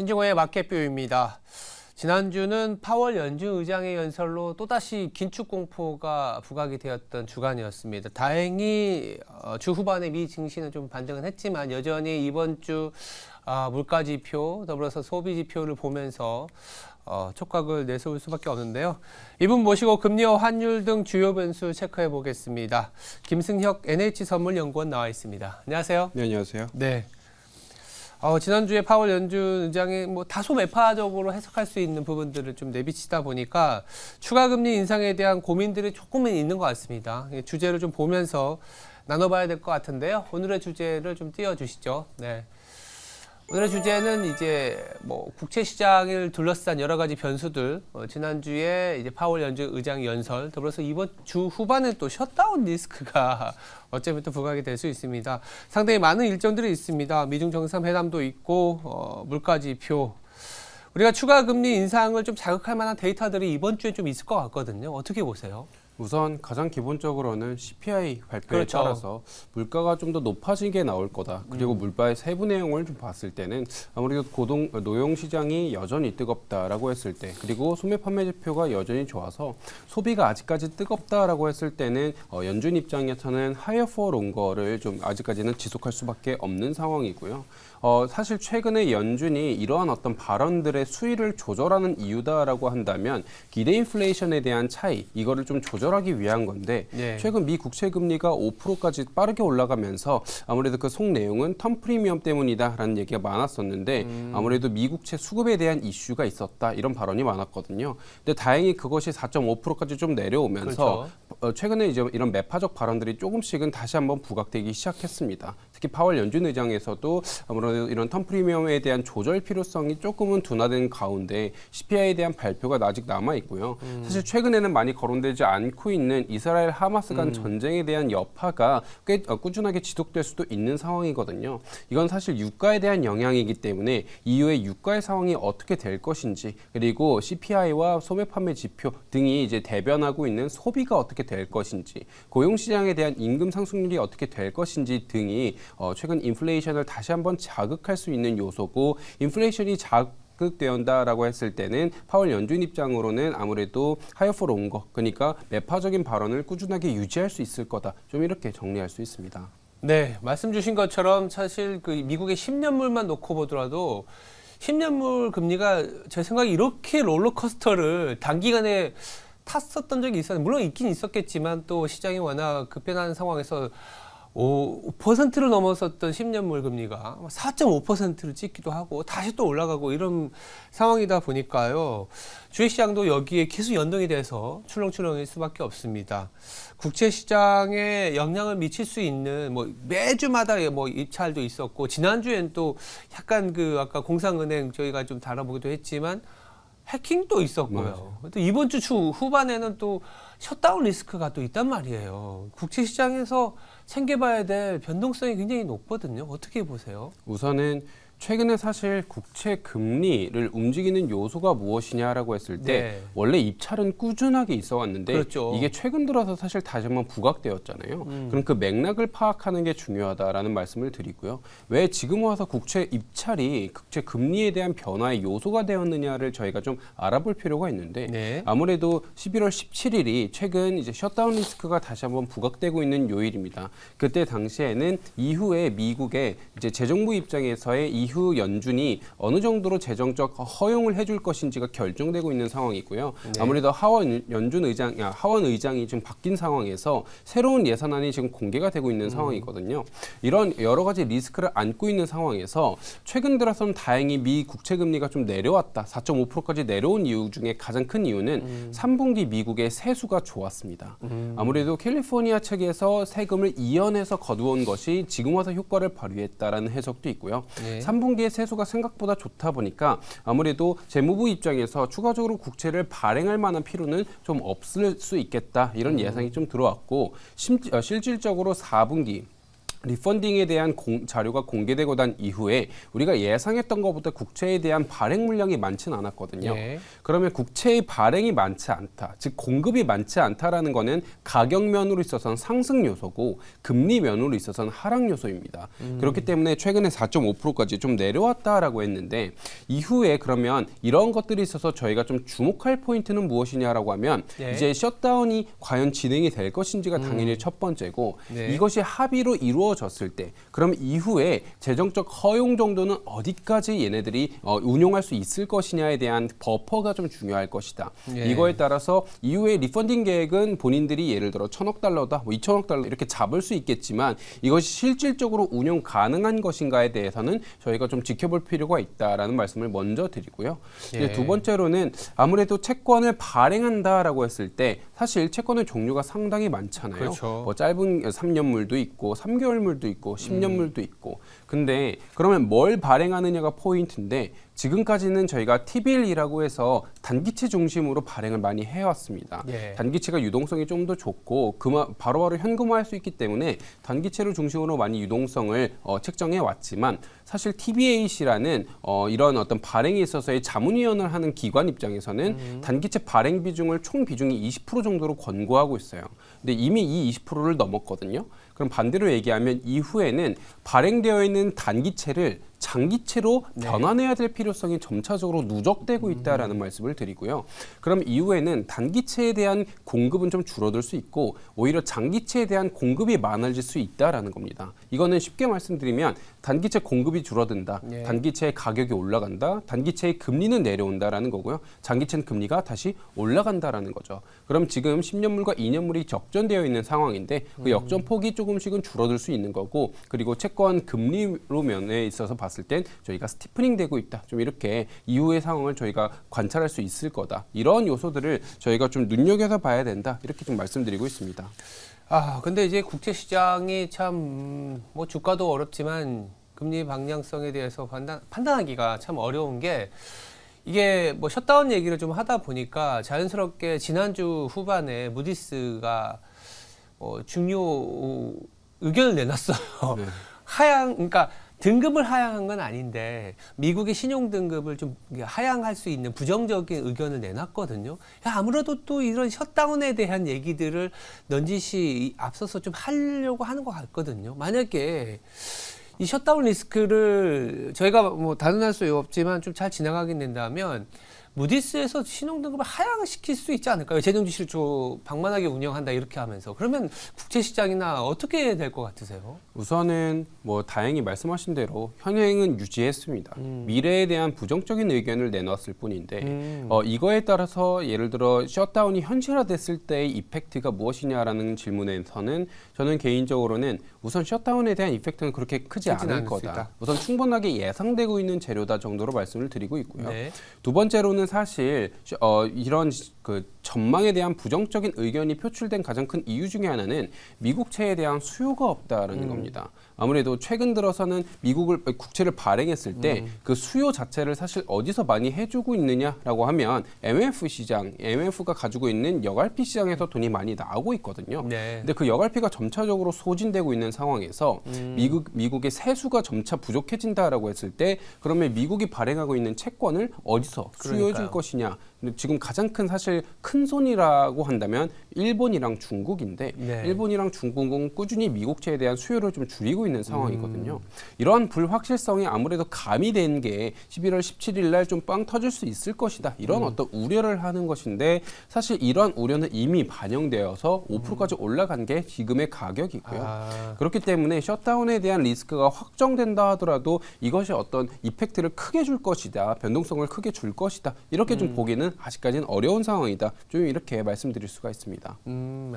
신중호의 마켓뷰입니다. 지난주는 파월 연준 의장의 연설로 또다시 긴축 공포가 부각이 되었던 주간이었습니다. 다행히 주 후반에 미 증시는 좀 반등은 했지만 여전히 이번 주 물가 지표, 더불어서 소비 지표를 보면서 촉각을 내세울 수밖에 없는데요. 이분 모시고 금리와 환율 등 주요 변수 체크해 보겠습니다. 김승혁 NH선물연구원 나와 있습니다. 안녕하세요. 네, 안녕하세요. 네. 지난주에 파월 연준 의장이 다소 매파적으로 해석할 수 있는 부분들을 좀 내비치다 보니까 추가 금리 인상에 대한 고민들이 조금은 있는 것 같습니다. 주제를 좀 보면서 나눠봐야 될 것 같은데요. 오늘의 주제를 좀 띄워주시죠. 네. 오늘의 주제는 이제 국채 시장을 둘러싼 여러 가지 변수들, 지난주에 이제 파월 연준 의장 연설, 더불어서 이번 주 후반에 또 셧다운 리스크가 어쩌면 또 부각이 될 수 있습니다. 상당히 많은 일정들이 있습니다. 미중 정상회담도 있고, 물가 지표. 우리가 추가 금리 인상을 좀 자극할 만한 데이터들이 이번 주에 좀 있을 것 같거든요. 어떻게 보세요? 우선 가장 기본적으로는 CPI 발표에 그렇죠. 따라서 물가가 좀 더 높아지게 나올 거다. 그리고 물가의 세부 내용을 좀 봤을 때는 아무래도 노용 시장이 여전히 뜨겁다라고 했을 때, 그리고 소매 판매 지표가 여전히 좋아서 소비가 아직까지 뜨겁다라고 했을 때는 연준 입장에서는 higher for longer를 좀 아직까지는 지속할 수밖에 없는 상황이고요. 사실 최근에 연준이 이러한 어떤 발언들의 수위를 조절하는 이유다라고 한다면 기대 인플레이션에 대한 차이, 이거를 좀 조절하기 위한 건데 네. 최근 미 국채 금리가 5%까지 빠르게 올라가면서 아무래도 그 속 내용은 텀 프리미엄 때문이다라는 얘기가 많았었는데 아무래도 미 국채 수급에 대한 이슈가 있었다, 이런 발언이 많았거든요. 근데 다행히 그것이 4.5%까지 좀 내려오면서 그렇죠. 최근에 이제 이런 매파적 발언들이 조금씩은 다시 한번 부각되기 시작했습니다. 특히 파월 연준 의장에서도 아무래도 이런 텀 프리미엄에 대한 조절 필요성이 조금은 둔화된 가운데 CPI에 대한 발표가 아직 남아 있고요. 사실 최근에는 많이 거론되지 않고 있는 이스라엘 하마스 간 전쟁에 대한 여파가 꽤 꾸준하게 지속될 수도 있는 상황이거든요. 이건 사실 유가에 대한 영향이기 때문에 이후에 유가의 상황이 어떻게 될 것인지, 그리고 CPI와 소매 판매 지표 등이 이제 대변하고 있는 소비가 어떻게 될 것인지, 고용 시장에 대한 임금 상승률이 어떻게 될 것인지 등이 최근 인플레이션을 다시 한번 자극할 수 있는 요소고, 인플레이션이 자극되었다라고 했을 때는 파월 연준 입장으로는 아무래도 higher for longer, 그러니까 매파적인 발언을 꾸준하게 유지할 수 있을 거다, 좀 이렇게 정리할 수 있습니다. 네, 말씀 주신 것처럼 사실 그 미국의 10년물만 놓고 보더라도 10년물 금리가 제 생각에 이렇게 롤러코스터를 단기간에 탔었던 적이 있었는데, 물론 있긴 있었겠지만 또 시장이 워낙 급변하는 상황에서 5%를 넘어섰던 10년물 금리가 4.5%를 찍기도 하고 다시 또 올라가고 이런 상황이다 보니까요. 주식시장도 여기에 계속 연동이 돼서 출렁출렁일 수밖에 없습니다. 국채 시장에 영향을 미칠 수 있는 매주마다 입찰도 있었고, 지난주엔 또 약간 아까 공상은행 저희가 좀 다뤄보기도 했지만 해킹도 있었고요. 또 이번 주 후반에는 또 셧다운 리스크가 또 있단 말이에요. 국채 시장에서 챙겨봐야 될 변동성이 굉장히 높거든요. 어떻게 보세요? 우선은 최근에 사실 국채 금리를 움직이는 요소가 무엇이냐라고 했을 때 네. 원래 입찰은 꾸준하게 있어 왔는데 그렇죠. 이게 최근 들어서 사실 다시 한번 부각되었잖아요. 그럼 그 맥락을 파악하는 게 중요하다라는 말씀을 드리고요. 왜 지금 와서 국채 입찰이 국채 금리에 대한 변화의 요소가 되었느냐를 저희가 좀 알아볼 필요가 있는데 네. 아무래도 11월 17일이 최근 이제 셧다운 리스크가 다시 한번 부각되고 있는 요일입니다. 그때 당시에는 이후에 미국의 이제 재정부 입장에서의 이후 연준이 어느 정도로 재정적 허용을 해줄 것인지가 결정되고 있는 상황이고요. 네. 아무래도 하원 의장이 지금 바뀐 상황에서 새로운 예산안이 지금 공개가 되고 있는 상황이거든요. 이런 여러 가지 리스크를 안고 있는 상황에서 최근 들어서는 다행히 미 국채 금리가 좀 내려왔다, 4.5%까지 내려온 이유 중에 가장 큰 이유는 3분기 미국의 세수가 좋았습니다. 아무래도 캘리포니아 측에서 세금을 이연해서 거두온 것이 지금 와서 효과를 발휘했다라는 해석도 있고요. 네. 3분기의 세수가 생각보다 좋다 보니까 아무래도 재무부 입장에서 추가적으로 국채를 발행할 만한 필요는 좀 없을 수 있겠다, 이런 예상이 좀 들어왔고, 실질적으로 4분기 리펀딩에 대한 자료가 공개되고 난 이후에 우리가 예상했던 것보다 국채에 대한 발행 물량이 많지는 않았거든요. 네. 그러면 국채의 발행이 많지 않다, 즉 공급이 많지 않다라는 거는 가격 면으로 있어서는 상승 요소고 금리 면으로 있어서는 하락 요소입니다. 그렇기 때문에 최근에 4.5%까지 좀 내려왔다라고 했는데 이후에 그러면 이런 것들이 있어서 저희가 좀 주목할 포인트는 무엇이냐라고 하면 네. 이제 셧다운이 과연 진행이 될 것인지가 당연히 첫 번째고 네. 이것이 합의로 이루어졌을 때 그럼 이후에 재정적 허용 정도는 어디까지 얘네들이 운용할 수 있을 것이냐에 대한 버퍼가 좀 중요할 것이다. 예. 이거에 따라서 이후에 리펀딩 계획은 본인들이 예를 들어 1,000억 달러다, 뭐 2,000억 달러 이렇게 잡을 수 있겠지만 이것이 실질적으로 운용 가능한 것인가에 대해서는 저희가 좀 지켜볼 필요가 있다라는 말씀을 먼저 드리고요. 예. 이제 두 번째로는 아무래도 채권을 발행한다라고 했을 때 사실 채권의 종류가 상당히 많잖아요. 그렇죠. 뭐 짧은 3년물도 있고 3개월물도 있고 10년물도 있고. 근데 그러면 뭘 발행하느냐가 포인트인데 지금까지는 저희가 T빌이라고 해서 단기채 중심으로 발행을 많이 해왔습니다. 예. 단기채가 유동성이 좀 더 좋고 바로바로 현금화할 수 있기 때문에 단기채를 중심으로 많이 유동성을 책정해 왔지만 사실 TBAC라는 이런 어떤 발행에 있어서의 자문위원을 하는 기관 입장에서는 단기채 발행 비중을 총 비중이 20% 정도로 권고하고 있어요. 근데 이미 이 20%를 넘었거든요. 그럼 반대로 얘기하면 이후에는 발행되어 있는 단기채를 장기채로 변환해야 될 필요성이 점차적으로 누적되고 있다라는 말씀을 드리고요. 그럼 이후에는 단기채에 대한 공급은 좀 줄어들 수 있고 오히려 장기채에 대한 공급이 많아질 수 있다라는 겁니다. 이거는 쉽게 말씀드리면 단기채 공급이 줄어든다. 예. 단기채의 가격이 올라간다. 단기채의 금리는 내려온다라는 거고요. 장기채는 금리가 다시 올라간다라는 거죠. 그럼 지금 10년물과 2년물이 적전되어 있는 상황인데 그 역전 폭이 조금씩은 줄어들 수 있는 거고 그리고 채권 금리로 면에 있어서 봤을 땐 저희가 스티프닝 되고 있다. 좀 이렇게 이후의 상황을 저희가 관찰할 수 있을 거다. 이런 요소들을 저희가 좀 눈여겨서 봐야 된다. 이렇게 좀 말씀드리고 있습니다. 근데 이제 국제 시장이 참 뭐 주가도 어렵지만 금리 방향성에 대해서 판단하기가 참 어려운 게 이게 뭐 셧다운 얘기를 좀 하다 보니까 자연스럽게 지난주 후반에 무디스가 중요 의견을 내놨어요. 네. 그러니까 등급을 하향한 건 아닌데 미국의 신용 등급을 좀 하향할 수 있는 부정적인 의견을 내놨거든요. 아무래도 또 이런 셧다운에 대한 얘기들을 넌지시 앞서서 좀 하려고 하는 것 같거든요. 만약에 이 셧다운 리스크를 저희가 뭐 단언할 수 없지만 좀 잘 지나가게 된다면 무디스에서 신용등급을 하향시킬 수 있지 않을까요? 재정지실조 방만하게 운영한다 이렇게 하면서 그러면 국제시장이나 어떻게 될 것 같으세요? 우선은 뭐 다행히 말씀하신 대로 현행은 유지했습니다. 미래에 대한 부정적인 의견을 내놨을 뿐인데 이거에 따라서 예를 들어 셧다운이 현실화됐을 때의 이펙트가 무엇이냐라는 질문에서는 저는 개인적으로는 우선 셧다운에 대한 이펙트는 그렇게 크지 않을 거다. 우선 충분하게 예상되고 있는 재료다 정도로 말씀을 드리고 있고요. 네. 두 번째로는 사실 이런 그 전망에 대한 부정적인 의견이 표출된 가장 큰 이유 중에 하나는 미국채에 대한 수요가 없다라는 겁니다. 아무래도 최근 들어서는 국채를 발행했을 때 그 수요 자체를 사실 어디서 많이 해주고 있느냐라고 하면 MF 시장, MF가 가지고 있는 여갈피 시장에서 돈이 많이 나오고 있거든요. 네. 근데 그 여갈피가 점차적으로 소진되고 있는 상황에서 미국의 세수가 점차 부족해진다라고 했을 때 그러면 미국이 발행하고 있는 채권을 어디서 수요해 줄 것이냐. 근데 지금 가장 큰 사실 큰 손이라고 한다면 일본이랑 중국인데 네. 일본이랑 중국은 꾸준히 미국채에 대한 수요를 좀 줄이고 있는 상황이거든요. 이러한 불확실성이 아무래도 가미된 게 11월 17일 날 좀 빵 터질 수 있을 것이다. 이런 어떤 우려를 하는 것인데 사실 이러한 우려는 이미 반영되어서 5%까지 올라간 게 지금의 가격이고요. 그렇기 때문에 셧다운에 대한 리스크가 확정된다 하더라도 이것이 어떤 이펙트를 크게 줄 것이다. 변동성을 크게 줄 것이다. 이렇게 좀 보기는 아직까지는 어려운 상황이다. 좀 이렇게 말씀드릴 수가 있습니다.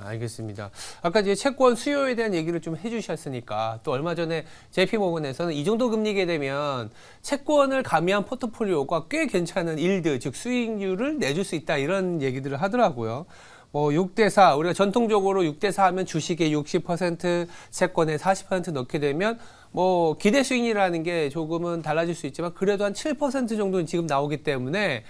알겠습니다. 아까 이제 채권 수요에 대한 얘기를 좀 해주셨으니까 또 얼마 전에 JP모건에서는 이 정도 금리게 되면 채권을 가미한 포트폴리오가 꽤 괜찮은 일드, 즉 수익률을 내줄 수 있다 이런 얘기들을 하더라고요. 뭐 6대4 우리가 전통적으로 6대4 하면 주식에 60% 채권에 40% 넣게 되면 뭐 기대 수익이라는 게 조금은 달라질 수 있지만 그래도 한 7% 정도는 지금 나오기 때문에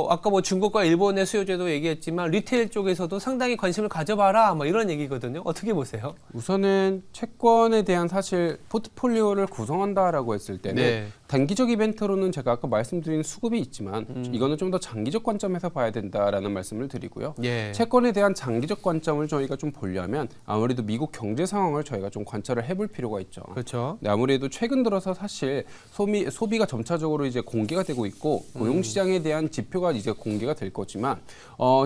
아까 뭐 중국과 일본의 수요제도 얘기했지만 리테일 쪽에서도 상당히 관심을 가져봐라 뭐 이런 얘기거든요. 어떻게 보세요? 우선은 채권에 대한 사실 포트폴리오를 구성한다라고 했을 때는 네. 단기적 이벤트로는 제가 아까 말씀드린 수급이 있지만 이거는 좀 더 장기적 관점에서 봐야 된다라는 말씀을 드리고요. 예. 채권에 대한 장기적 관점을 저희가 좀 보려면 아무래도 미국 경제 상황을 저희가 좀 관찰을 해볼 필요가 있죠. 그렇죠. 네, 아무래도 최근 들어서 사실 소비가 점차적으로 이제 공개가 되고 있고 고용 시장에 대한 지표가 이제 공개가 될 거지만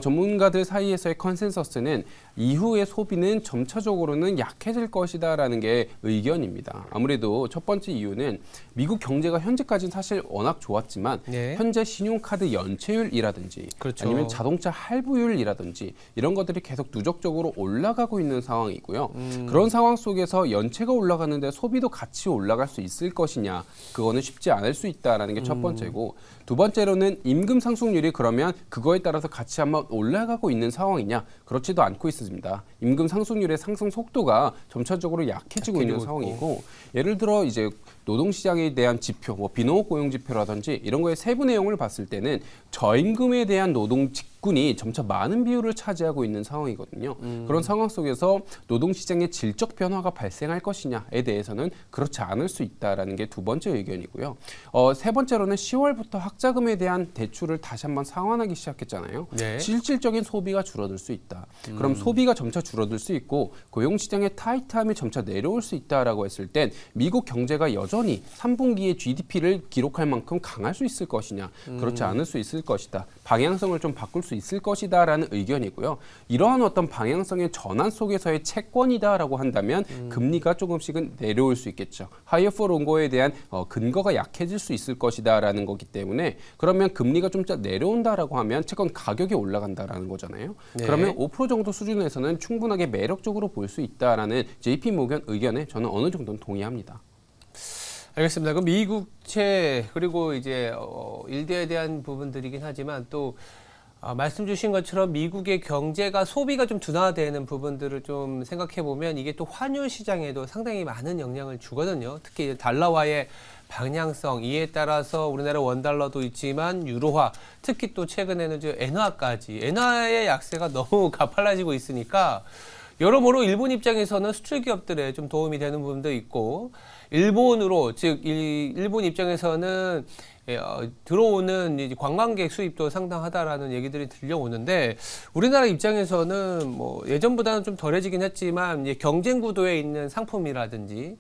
전문가들 사이에서의 컨센서스는 이후의 소비는 점차적으로는 약해질 것이다라는 게 의견입니다. 아무래도 첫 번째 이유는 미국 경제가 현재까지는 사실 워낙 좋았지만 네. 현재 신용카드 연체율이라든지 그렇죠. 아니면 자동차 할부율이라든지 이런 것들이 계속 누적적으로 올라가고 있는 상황이고요. 그런 상황 속에서 연체가 올라가는데 소비도 같이 올라갈 수 있을 것이냐, 그거는 쉽지 않을 수 있다라는 게 첫 번째고, 두 번째로는 임금 상승률이 그러면 그거에 따라서 같이 한번 올라가고 있는 상황이냐, 그렇지도 않고 있습니다. 임금 상승률의 상승 속도가 점차적으로 약해지고 있는 상황이고, 예를 들어 이제 노동시장에 대한 지표, 뭐 비농업 고용 지표라든지 이런 거의 세부 내용을 봤을 때는 저임금에 대한 노동 직군이 점차 많은 비율을 차지하고 있는 상황이거든요. 그런 상황 속에서 노동시장의 질적 변화가 발생할 것이냐에 대해서는 그렇지 않을 수 있다라는 게 두 번째 의견이고요. 세 번째로는 10월부터 학자금에 대한 대출을 다시 한번 상환하기 시작했잖아요. 네. 실질적인 소비가 줄어들 수 있다. 그럼 소비가 점차 줄어들 수 있고 고용시장의 타이트함이 점차 내려올 수 있다라고 했을 땐 미국 경제가 여전히 3분기에 GDP를 기록할 만큼 강할 수 있을 것이냐, 그렇지 않을 수 있을 것이다. 방향성을 좀 바꿀 수 있을 것이다라는 의견이고요. 이러한 어떤 방향성의 전환 속에서의 채권이다라고 한다면 금리가 조금씩은 내려올 수 있겠죠. 하이어 for 롱거에 대한 근거가 약해질 수 있을 것이다라는 거기 때문에, 그러면 금리가 좀 내려온다라고 하면 채권 가격이 올라간다라는 거잖아요. 네. 그러면 5% 정도 수준에서는 충분하게 매력적으로 볼 수 있다라는 JP 모건 의견에 저는 어느 정도는 동의합니다. 알겠습니다. 그럼 미국채 그리고 이제 일대에 대한 부분들이긴 하지만 또 말씀 주신 것처럼 미국의 경제가 소비가 좀 둔화되는 부분들을 좀 생각해 보면 이게 또 환율 시장에도 상당히 많은 영향을 주거든요. 특히 달러화의 방향성, 이에 따라서 우리나라 원달러도 있지만 유로화, 특히 또 최근에는 저 엔화까지, 엔화의 약세가 너무 가팔라지고 있으니까 여러모로 일본 입장에서는 수출 기업들에 좀 도움이 되는 부분도 있고, 일본으로 즉 일본 입장에서는 들어오는 이제 관광객 수입도 상당하다라는 얘기들이 들려오는데, 우리나라 입장에서는 뭐 예전보다는 좀 덜해지긴 했지만 이제 경쟁 구도에 있는 상품이라든지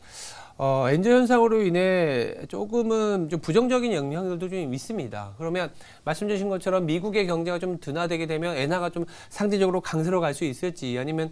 엔저 현상으로 인해 조금은 좀 부정적인 영향들도 좀 있습니다. 그러면 말씀 주신 것처럼 미국의 경제가 좀 둔화되게 되면 엔화가 좀 상대적으로 강세로 갈 수 있을지, 아니면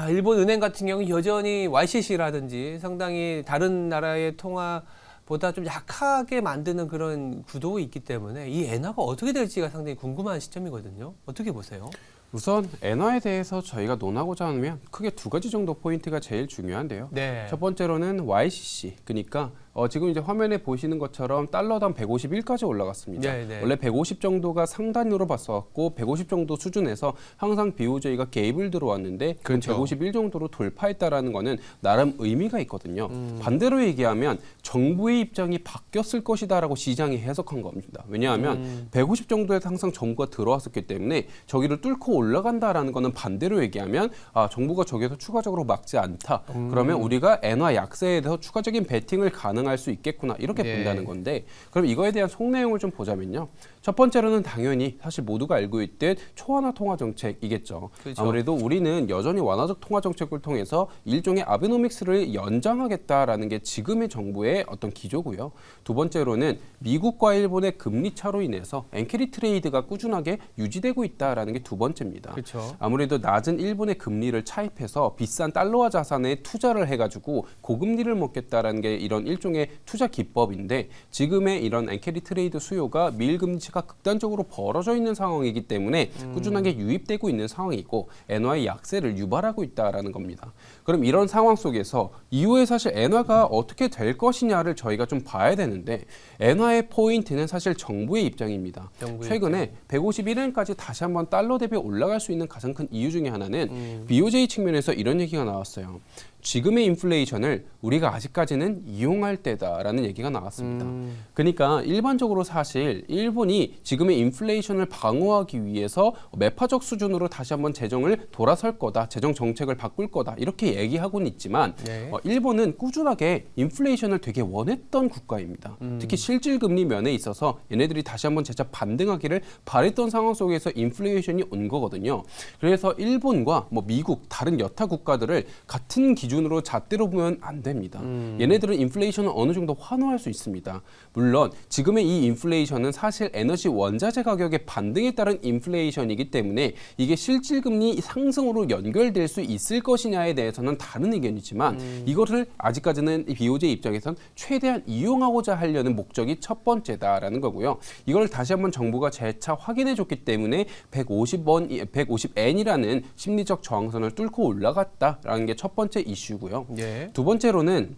일본 은행 같은 경우 여전히 YCC라든지 상당히 다른 나라의 통화보다 좀 약하게 만드는 그런 구도가 있기 때문에 이 엔화가 어떻게 될지가 상당히 궁금한 시점이거든요. 어떻게 보세요? 우선 엔화에 대해서 저희가 논하고자 하면 크게 두 가지 정도 포인트가 제일 중요한데요. 네. 첫 번째로는 YCC, 그러니까 지금 이제 화면에 보시는 것처럼 달러당 151까지 올라갔습니다. 네. 원래 150 정도가 상단으로 봤었고 150 정도 수준에서 항상 BOJ가 개입을 들어왔는데 그렇죠. 151 정도로 돌파했다라는 거는 나름 의미가 있거든요. 반대로 얘기하면 정부의 입장이 바뀌었을 것이다라고 시장이 해석한 겁니다. 왜냐하면 150 정도에서 항상 정부가 들어왔었기 때문에 저기를 뚫고 올라간다라는 거는 반대로 얘기하면 정부가 저기에서 추가적으로 막지 않다. 그러면 우리가 엔화 약세에 대해서 추가적인 베팅을 가능할 수 있겠구나, 이렇게 네. 본다는 건데, 그럼 이거에 대한 속내용을 좀 보자면요. 첫 번째로는 당연히 사실 모두가 알고 있듯 초완화 통화 정책이겠죠. 그렇죠. 아무래도 우리는 여전히 완화적 통화 정책을 통해서 일종의 아베노믹스를 연장하겠다라는 게 지금의 정부의 어떤 기조고요. 두 번째로는 미국과 일본의 금리 차로 인해서 엔캐리 트레이드가 꾸준하게 유지되고 있다라는 게 두 번째입니다. 그렇죠. 아무래도 낮은 일본의 금리를 차입해서 비싼 달러화 자산에 투자를 해가지고 고금리를 먹겠다라는 게 이런 일종의 투자 기법인데, 지금의 이런 엔캐리 트레이드 수요가 밀금치가 극단적으로 벌어져 있는 상황이기 때문에 꾸준하게 유입되고 있는 상황이고 엔화의 약세를 유발하고 있다라는 겁니다. 그럼 이런 상황 속에서 이후에 사실 엔화가 어떻게 될 것이냐를 저희가 좀 봐야 되는데, 엔화의 포인트는 사실 정부의 입장입니다. 최근에 151엔까지 다시 한번 달러 대비 올라갈 수 있는 가장 큰 이유 중에 하나는 BOJ 측면에서 이런 얘기가 나왔어요. 지금의 인플레이션을 우리가 아직까지는 이용할 때다라는 얘기가 나왔습니다. 그러니까 일반적으로 사실 일본이 지금의 인플레이션을 방어하기 위해서 매파적 수준으로 다시 한번 재정을 돌아설 거다, 재정 정책을 바꿀 거다 이렇게 얘기하고는 있지만 네. 일본은 꾸준하게 인플레이션을 되게 원했던 국가입니다. 특히 실질 금리 면에 있어서 얘네들이 다시 한번 재차 반등하기를 바랬던 상황 속에서 인플레이션이 온 거거든요. 그래서 일본과 뭐 미국 다른 여타 국가들을 같은 기준으로 잣대로 보면 안 됩니다. 얘네들은 인플레이션을 어느 정도 환호할 수 있습니다. 물론 지금의 이 인플레이션은 사실 에너지 원자재 가격의 반등에 따른 인플레이션이기 때문에 이게 실질 금리 상승으로 연결될 수 있을 것이냐에 대해서는 다른 의견이지만 이거를 아직까지는 BOJ 입장에선 최대한 이용하고자 하려는 목적이 첫 번째다라는 거고요. 이걸 다시 한번 정부가 재차 확인해 줬기 때문에 150엔이라는 심리적 저항선을 뚫고 올라갔다라는 게 첫 번째 이슈고요. 예. 두 번째로는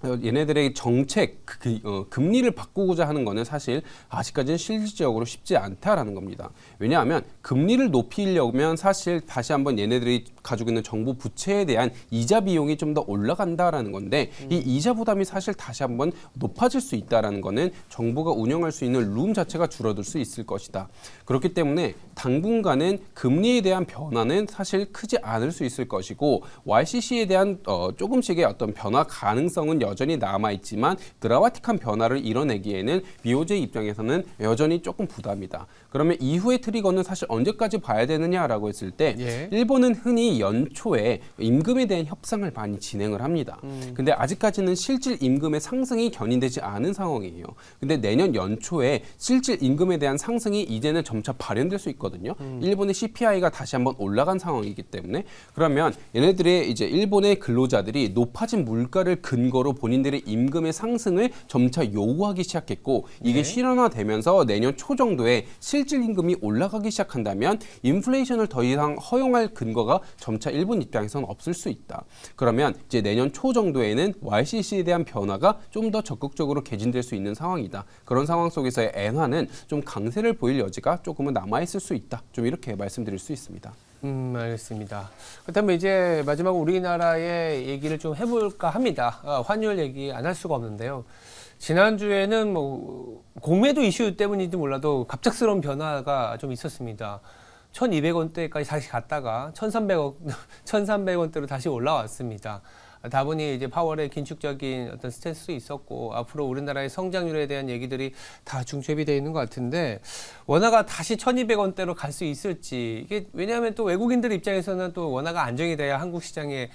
얘네들의 정책, 금리를 바꾸고자 하는 거는 사실 아직까지는 실질적으로 쉽지 않다라는 겁니다. 왜냐하면 금리를 높이려면 사실 다시 한번 얘네들이 가지고 있는 정부 부채에 대한 이자 비용이 좀 더 올라간다라는 건데 이 이자 부담이 사실 다시 한번 높아질 수 있다라는 거는 정부가 운영할 수 있는 룸 자체가 줄어들 수 있을 것이다. 그렇기 때문에 당분간은 금리에 대한 변화는 사실 크지 않을 수 있을 것이고 YCC에 대한 조금씩의 어떤 변화 가능성은 여전히 남아있지만 드라마틱한 변화를 이뤄내기에는 BOJ 입장에서는 여전히 조금 부담이다. 그러면 이후의 트리거는 사실 언제까지 봐야 되느냐라고 했을 때 예. 일본은 흔히 연초에 임금에 대한 협상을 많이 진행을 합니다. 근데 아직까지는 실질 임금의 상승이 견인되지 않은 상황이에요. 근데 내년 연초에 실질 임금에 대한 상승이 이제는 점차 발현될 수 있거든요. 일본의 CPI가 다시 한번 올라간 상황이기 때문에 그러면 얘네들의 이제 일본의 근로자들이 높아진 물가를 근거로 본인들의 임금의 상승을 점차 요구하기 시작했고 이게 네. 실현화되면서 내년 초 정도에 실질 임금이 올라가기 시작한다면 인플레이션을 더 이상 허용할 근거가 점차 일본 입장에서는 없을 수 있다. 그러면 이제 내년 초 정도에는 YCC에 대한 변화가 좀 더 적극적으로 개진될 수 있는 상황이다. 그런 상황 속에서의 엔화는 좀 강세를 보일 여지가 조금은 남아있을 수 있다. 좀 이렇게 말씀드릴 수 있습니다. 알겠습니다. 그렇다면 이제 마지막으로 우리나라의 얘기를 좀 해볼까 합니다. 환율 얘기 안 할 수가 없는데요. 지난주에는 뭐 공매도 이슈 때문인지 몰라도 갑작스러운 변화가 좀 있었습니다. 1,200원대까지 다시 갔다가 1,300원대로 다시 올라왔습니다. 다분히 이제 파월의 긴축적인 어떤 스탠스도 있었고 앞으로 우리나라의 성장률에 대한 얘기들이 다 중첩이 되어 있는 것 같은데 원화가 다시 1,200원대로 갈 수 있을지 이게 왜냐하면 또 외국인들 입장에서는 또 원화가 안정이 돼야 한국 시장에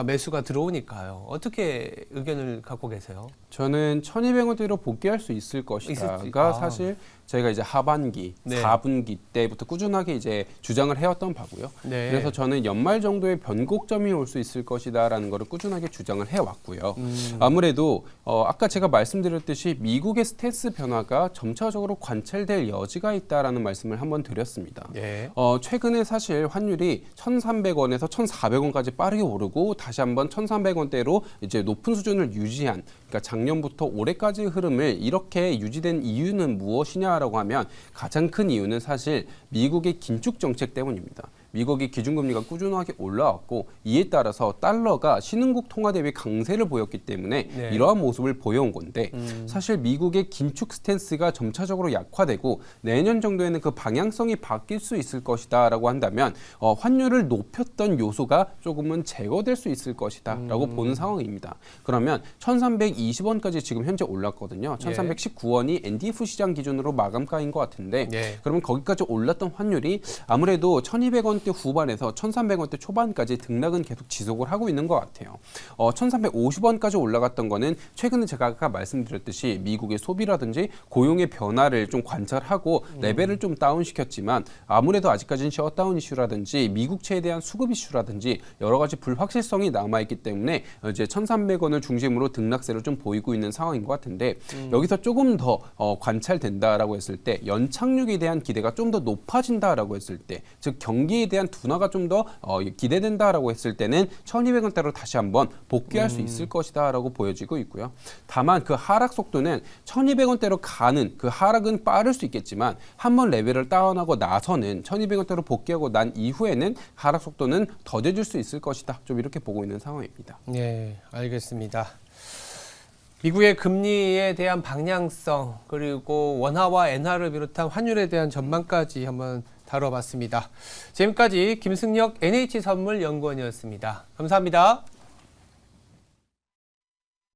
매수가 들어오니까요. 어떻게 의견을 갖고 계세요? 저는 1,200원대로 복귀할 수 있을 것이다가 사실 저희가 이제 하반기, 네. 4분기 때부터 꾸준하게 이제 주장을 해왔던 바고요. 네. 그래서 저는 연말 정도에 변곡점이 올 수 있을 것이다라는 거를 꾸준하게 주장을 해왔고요. 아무래도 아까 제가 말씀드렸듯이 미국의 스탠스 변화가 점차적으로 관찰될 여지가 있다라는 말씀을 한번 드렸습니다. 네. 최근에 사실 환율이 1,300원에서 1,400원까지 빠르게 오르고 다시 한번 1,300원대로 이제 높은 수준을 유지한 그러니까 작년부터 올해까지의 흐름을 이렇게 유지된 이유는 무엇이냐라고 하면 가장 큰 이유는 사실 미국의 긴축 정책 때문입니다. 미국의 기준금리가 꾸준하게 올라왔고 이에 따라서 달러가 신흥국 통화 대비 강세를 보였기 때문에 네. 이러한 모습을 보여온 건데 사실 미국의 긴축 스탠스가 점차적으로 약화되고 내년 정도에는 그 방향성이 바뀔 수 있을 것이다라고 한다면 환율을 높였던 요소가 조금은 제거될 수 있을 것이다라고 보는 상황입니다. 그러면 1,320원까지 지금 현재 올랐거든요. 1,319원이 NDF 시장 기준으로 마감가인 것 같은데 네. 그러면 거기까지 올랐던 환율이 아무래도 1,200원대 후반에서 1,300원대 초반까지 등락은 계속 지속을 하고 있는 것 같아요. 1,350원까지 올라갔던 거는 최근에 제가 아까 말씀드렸듯이 미국의 소비라든지 고용의 변화를 좀 관찰하고 레벨을 좀 다운시켰지만 아무래도 아직까지는 셧다운 이슈라든지 미국채에 대한 수급 이슈라든지 여러 가지 불확실성이 남아있기 때문에 이제 1,300원을 중심으로 등락세를 좀 보이고 있는 상황인 것 같은데 여기서 조금 더 관찰된다라고 높아진다라고 했을 때 연착륙에 대한 기대가 좀 더 높아진다라고 했을 때, 즉 경기에 대한 둔화가 좀 더 기대된다라고 했을 때는 1,200원대로 다시 한번 복귀할 수 있을 것이다라고 보여지고 있고요. 다만 그 하락 속도는 1,200원대로 가는 그 하락은 빠를 수 있겠지만 한번 레벨을 다운하고 나서는 1,200원대로 복귀하고 난 이후에는 하락 속도는 더뎌질 수 있을 것이다. 좀 이렇게 보고 있는 상황입니다. 네, 알겠습니다. 미국의 금리에 대한 방향성 그리고 원화와 엔화를 비롯한 환율에 대한 전망까지 한번 다뤄봤습니다. 지금까지 김승혁 NH선물연구원이었습니다. 감사합니다.